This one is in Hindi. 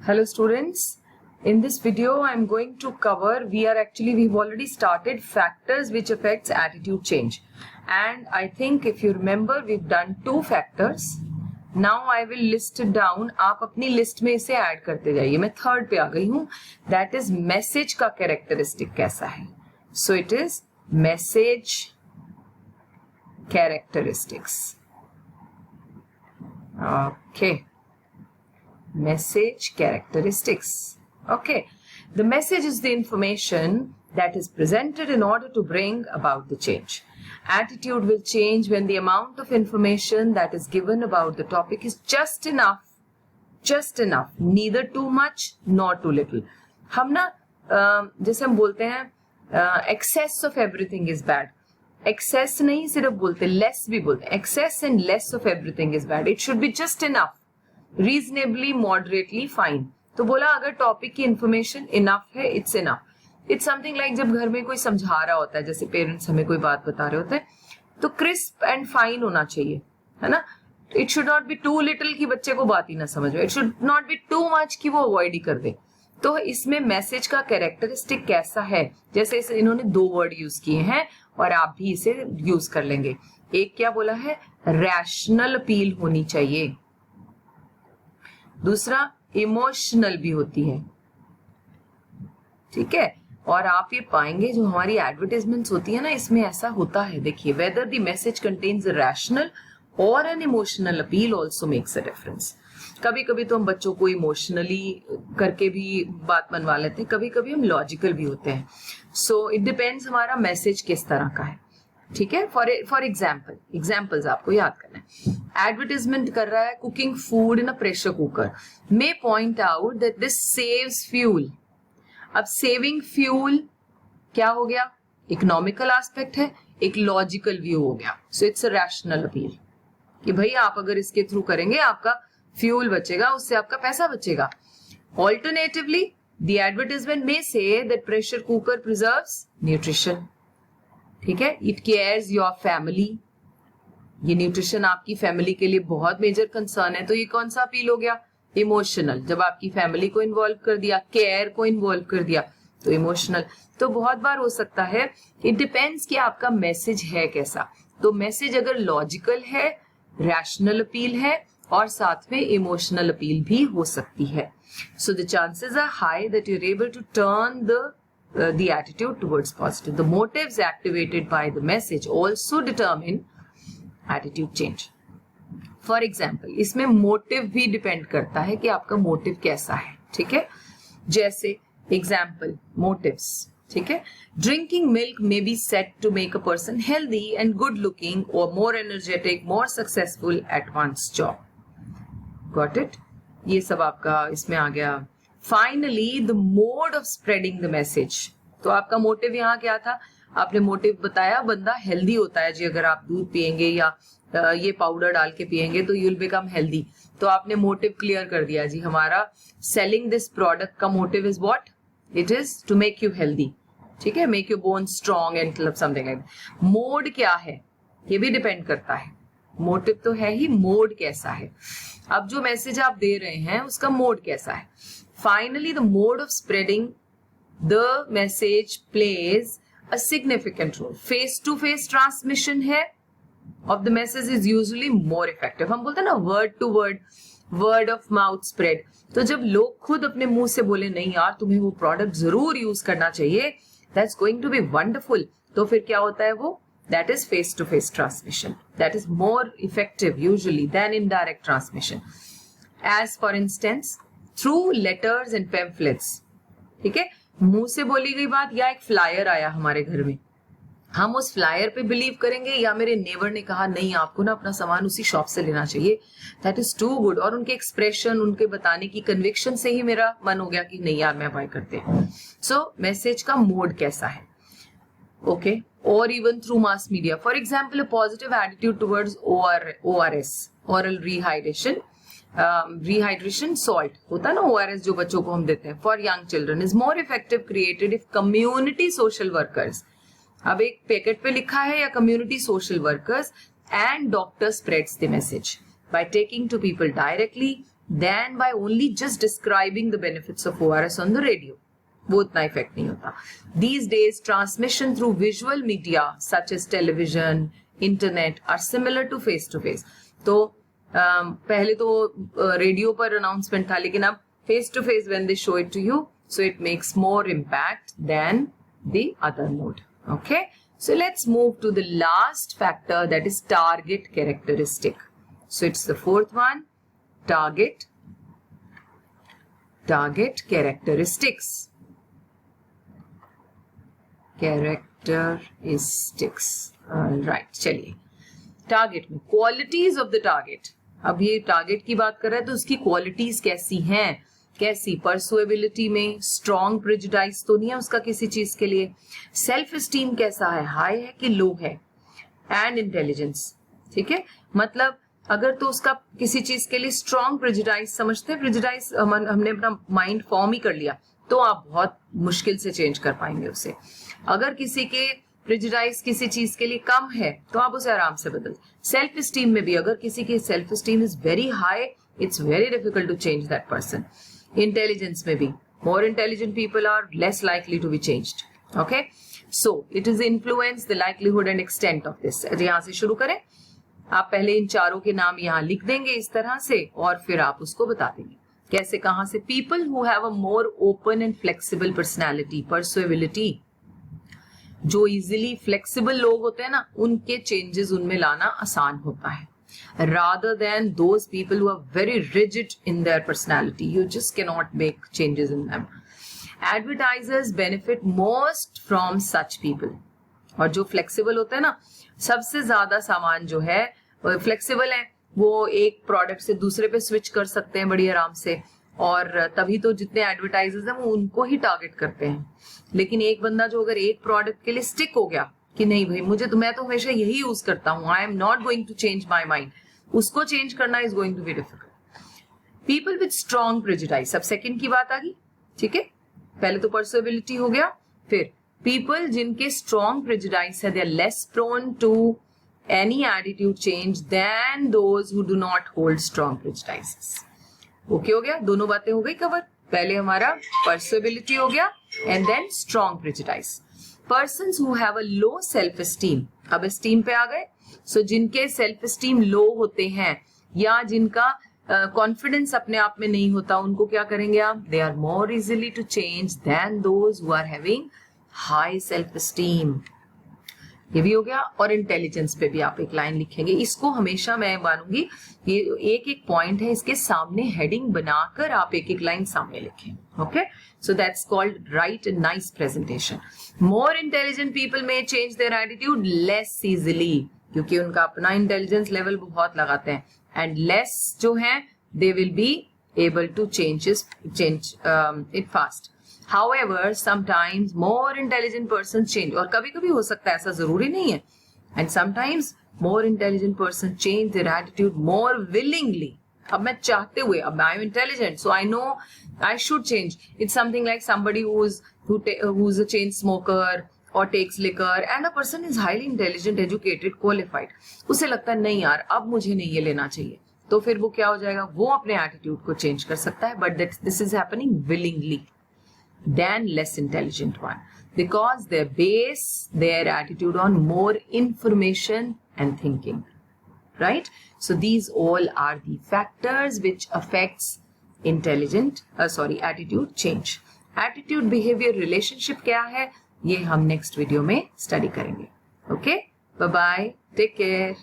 Hello students, in this video I am going to cover, we've already started factors which affects attitude change, and I think if you remember we've done 2 factors. Now I will list it down, आप अपनी लिस्ट में इसे ऐड करते जाइए. मैं थर्ड पे आ गई हूँ, that is मैसेज का कैरेक्टरिस्टिक कैसा है. So it is message characteristics. Okay. Message characteristics. Okay. The message is the information that is presented in order to bring about the change. Attitude will change when the amount of information that is given about the topic is just enough, neither too much nor too little. हम ना जैसे हम बोलते हैं excess of everything is bad. Excess नहीं सिर्फ बोलते, less भी बोलते. Excess and less of everything is bad. It should be just enough. Reasonably, moderately, fine. तो बोला अगर टॉपिक की इंफॉर्मेशन इनफ है, it's enough. It's something like जब घर में कोई समझा रहा होता है, जैसे पेरेंट्स हमें कोई बात बता रहे होते हैं, तो क्रिस्प एंड फाइन होना चाहिए, है ना. It should not be too little कि बच्चे को बात ही ना समझ में. It should not be too much कि वो अवॉइड ही कर दे. तो इसमें मैसेज का कैरेक्टरिस्टिक कैसा है, जैसे इन्होंने 2 वर्ड यूज किए हैं और आप भी इसे यूज कर लेंगे. एक क्या बोला है, रैशनल अपील होनी चाहिए. दूसरा इमोशनल भी होती है, ठीक है. और आप ये पाएंगे जो हमारी एडवर्टाइजमेंट्स होती है ना, इसमें ऐसा होता है. देखिए, whether the message contains a rational or an emotional appeal also makes a difference. कभी कभी तो हम बच्चों को इमोशनली करके भी बात मनवा लेते हैं, कभी कभी हम लॉजिकल भी होते हैं. सो इट डिपेंड्स हमारा मैसेज किस तरह का है, ठीक है. फॉर एग्जाम्पल्स आपको याद करना है. एडवर्टाइजमेंट कर रहा है cooking food in a pressure cooker, may point out that this saves fuel. अब सेविंग फ्यूल क्या हो गया, इकोनॉमिकल एस्पेक्ट है, एक लॉजिकल व्यू हो गया. So it's a rational appeal कि भाई आप अगर इसके थ्रू करेंगे आपका फ्यूल बचेगा, उससे आपका पैसा बचेगा. ऑल्टरनेटिवली द एडवर्टाइजमेंट में say that pressure cooker preserves nutrition, ठीक है. It cares your family. ये न्यूट्रिशन आपकी फैमिली के लिए बहुत मेजर कंसर्न है. तो ये कौन सा अपील हो गया, इमोशनल. जब आपकी फैमिली को इन्वॉल्व कर दिया, केयर को इन्वॉल्व कर दिया, तो इमोशनल. तो बहुत बार हो सकता है, इट डिपेंड्स कि आपका मैसेज है कैसा. तो मैसेज अगर लॉजिकल है, रैशनल अपील है और साथ में इमोशनल अपील भी हो सकती है. So the chances are high that you are able to turn the attitude towards positive. The motives activated by the message also determine attitude change. For example, इसमें मोटिव भी डिपेंड करता है कि आपका मोटिव कैसा है, ठीक है. जैसे एग्जाम्पल मोटिव्स, ठीक है. Drinking milk may be said to make a person healthy and good looking or more energetic, more successful at one's job. Got it. ये सब आपका इसमें आ गया. Finally the mode of spreading the message. तो आपका मोटिव यहाँ क्या था, आपने मोटिव बताया बंदा हेल्दी होता है जी, अगर आप दूध पिएंगे या ये पाउडर डाल के पिएंगे तो यू विल बिकम हेल्दी. तो आपने मोटिव क्लियर कर दिया जी, हमारा सेलिंग दिस प्रोडक्ट का motive is what, it is to make you healthy, ठीक है, make you bone strong and something like. मोड क्या है ये भी डिपेंड करता है. मोटिव तो है ही, मोड कैसा है. अब जो मैसेज आप दे रहे हैं उसका मोड कैसा है. Finally, the mode of spreading the message plays a significant role. Face-to-face transmission है of the message is usually more effective. हम बोलते हैं ना word to word, word of mouth spread. तो जब लोग खुद अपने मुंह से बोले नहीं यार तुम्हें वो प्रोडक्ट जरूर यूज करना चाहिए, that's going to be wonderful, तो फिर क्या होता है वो, that is face-to-face transmission. That is more effective usually than indirect transmission. As for instance, through letters and pamphlets, ठीक है. मुंह से बोली गई बात या एक फ्लायर आया हमारे घर में, हम उस फ्लायर पे बिलीव करेंगे या मेरे नेबर ने कहा नहीं आपको ना अपना सामान उसी शॉप से लेना चाहिए, दैट इज टू गुड. और उनके एक्सप्रेशन, उनके बताने की कन्विक्शन से ही मेरा मन हो गया कि नहीं यार मैं बाय करते हैं. सो मैसेज का मोड कैसा है, ओके. और even through mass media, for example a positive attitude towards ORS, oral rehydration salt होता है ना, ORS जो बच्चों को हम देते हैं for young children, is more effective created if community social workers. अब एक पैकेट पे लिखा है या community social workers and doctor spreads the message by taking to people directly than by only just describing the benefits of ORS on the radio. वो उतना इफेक्ट नहीं होता. These days, transmission through visual media such as television, internet are similar to face to face. तो पहले तो रेडियो पर अनाउंसमेंट था, लेकिन अब face to face when they show it to you, so it makes more impact than the other mode. Okay, so let's move to the last factor, that is target characteristic. So it's the fourth one, target characteristics. Right, चलिए टारगेट में क्वालिटीज ऑफ द टारगेट. अब ये टारगेट की बात कर रहे हैं तो उसकी क्वालिटीज कैसी हैं, कैसी परसुएबिलिटी में स्ट्रॉन्ग प्रेजुडाइज तो नहीं है उसका किसी चीज के लिए, सेल्फ एस्टीम कैसा है, हाई है कि लो है, एंड इंटेलिजेंस. ठीक है, मतलब अगर तो उसका किसी चीज के लिए स्ट्रॉन्ग प्रेजुडाइज समझते हैं, प्रेजुडाइज हमने अपना माइंड फॉर्म ही कर लिया तो आप बहुत मुश्किल से चेंज कर पाएंगे उसे. अगर किसी के प्रेजुडाइज किसी चीज के लिए कम है तो आप उसे आराम से बदल. सेल्फ एस्टीम में भी अगर किसी की self esteem is very high, it's very difficult to change that person. Intelligence में भी more intelligent people are less likely to be changed. Okay, so it is influence the likelihood and extent of this. यहाँ से शुरू करें. आप पहले इन चारों के नाम यहाँ लिख देंगे इस तरह से और फिर आप उसको बता देंगे कैसे कहां से. People who have a more open and flexible personality, persuability, जो इजिली फ्लेक्सिबल लोग होते हैं ना, उनके चेंजेस उनमें लाना आसान होता है, rather than those people who are very rigid in their personality. You just cannot make changes in them. Advertisers benefit most from such people. और जो फ्लेक्सिबल होते हैं ना, सबसे ज्यादा सामान जो है फ्लेक्सिबल है, वो एक प्रोडक्ट से दूसरे पे स्विच कर सकते हैं बड़ी आराम से, और तभी तो जितने एडवर्टाइजर्स हैं वो उनको ही टारगेट करते हैं. लेकिन एक बंदा जो अगर एक प्रोडक्ट के लिए स्टिक हो गया कि नहीं भाई मुझे तो, मैं तो हमेशा यही यूज करता हूँ, I am not going to change my mind, उसको चेंज करना is going to be difficult. People with strong prejudice, अब सेकंड की बात आ गई. ठीक है, पहले तो परसुएबिलिटी हो गया, फिर पीपल जिनके स्ट्रॉन्ग प्रेजुडाइज है, they are less prone to any attitude change than those who do not hold strong prejudices. Okay हो गया, दोनों बातें हो गई कवर. पहले हमारा परसुएबिलिटी हो गया and then strong prejudice. Persons who have a low self esteem, अब एस्टीम पे आ गए. सो जिनके सेल्फ एस्टीम लो होते हैं या जिनका कॉन्फिडेंस अपने आप में नहीं होता, उनको क्या करेंगे आप, they are more easily to change than those who are having high self esteem. ये भी हो गया. और इंटेलिजेंस पे भी आप एक लाइन लिखेंगे. इसको हमेशा मैं मानूंगी ये एक एक पॉइंट है, इसके सामने हेडिंग बनाकर आप एक एक लाइन सामने लिखें. Okay, so that's called right a nice presentation. More intelligent people may change their attitude less easily, क्योंकि उनका अपना इंटेलिजेंस लेवल बहुत लगाते हैं, एंड लेस जो है they will be able to change it fast. However, sometimes more intelligent persons change, और कभी कभी हो सकता है, ऐसा जरूरी नहीं है, and sometimes more intelligent persons change their attitude more willingly. अब मैं चाहते हुए, अब I am intelligent, so I know I should change. It's something like somebody who's a chain smoker or takes liquor, and a person is highly intelligent, educated, qualified. उसे लगता है नहीं यार अब मुझे नहीं ये लेना चाहिए, तो फिर वो क्या हो जाएगा, वो अपने एटीट्यूड को चेंज कर सकता है, but this is happening willingly than less intelligent one, because they base their attitude on more information and thinking, right? So these all are the factors which affects attitude change. Attitude behavior relationship क्या है, ये हम next video में study करेंगे. Okay, bye bye, take care.